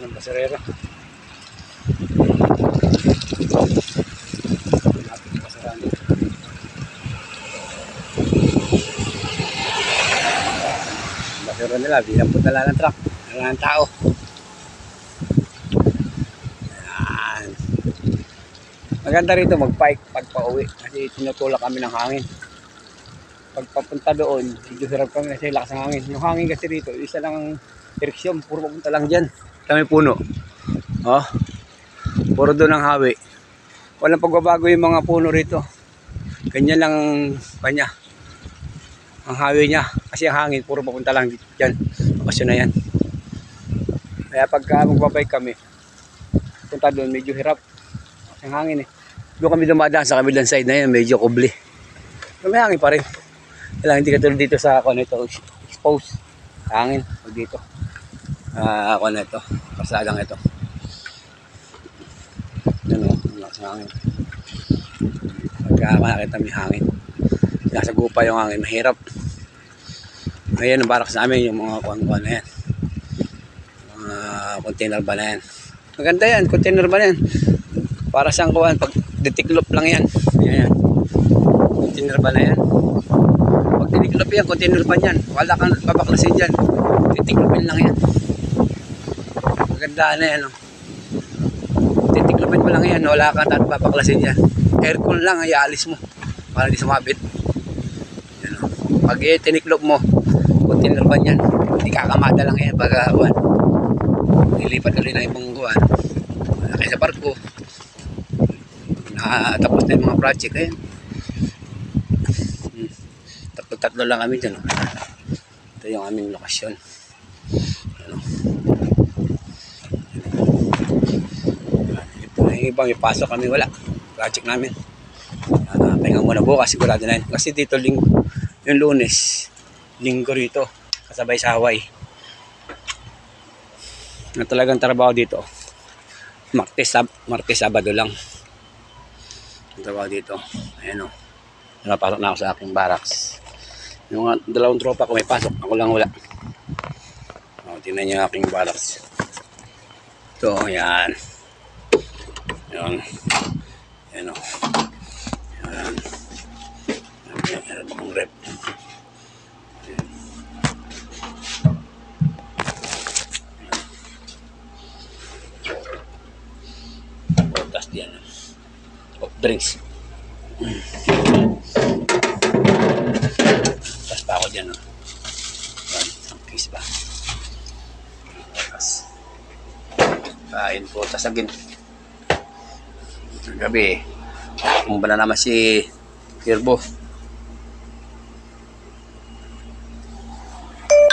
ng basurero. Basura nila, binampot na lang ng truck. Wala ng tao. Ayan. Maganda rito mag-bike pag pauwi kasi tinutulak kami ng hangin. Pag papunta doon, medyo hirap kami kasi lakas ng hangin. Yung hangin kasi rito, isa lang ang direksyon, puro papunta lang dyan. Kami puno. Oh, puro doon ang hawi. Walang pagbabago yung mga puno rito. Ganyan lang ang kanya. Ang hawi niya. Kasi ang hangin, puro papunta lang dyan. Bakasyon na yan. Kaya pagka magbabike kami, punta doon, medyo hirap. Ang hangin eh. Doon kami dumadaan sa kabilang side na yan, medyo kubli. Pero may hangin pa rin. Kailangan hindi katulad dito sa ako nito, expose. Hangin, pag dito. Ako na ito, kasadang ito. Yan o, lakas ng hangin. Pagka makakita may hangin. Nasa gupa yung hangin, mahirap. Ayan ang baraks namin, yung mga kuwan-kuwan na yan. Mga container ba na yan. Maganda yan, container ba na yan. Para siyang kuwan, pag detiklop lang yan. Ayan. Container ba na yan. Pag detiklop yan, container ba yan. Wala kang babaklasin dyan. Detiklopin lang yan. Maganda na yan. Oh. Detiklopin mo lang yan. Wala kang babaklasin dyan. Aircon lang, iaalis mo. Para di sumabit. Yan, oh. Pag tiniklop mo, container ba yan. Hindi kakamada lang yan. Pag nilipat ulit na ibang kuwan. Kaya sa barko. Tapos na yung mga project eh. Tatlo lang kami dyan. Ito yung aming lokasyon. Ano? Ito na yung ibang ipasok kami. Wala. Project namin. Pahinga muna bukas. Sigurado na yun. Kasi dito yung Lunes. Linggo rito. Kasabay sa Hawaii. Na talagang trabaho dito. Martes, Sabado lang. Trabaho dito. Ayan o. Napasok na ako sa aking barracks. Yung dalawang tropa ko may pasok. Ako lang wala. O, tingnan nyo yung aking barracks. Ito, yan. Yan. Yan o. Yan. Yan akong rep. Tapos yan. Of drinks. Tapos pa ako dyan. Oh. Ang case ba? Tapos. Kain po. Tapos agin. Gabi. Kung ba na naman si Kirbo.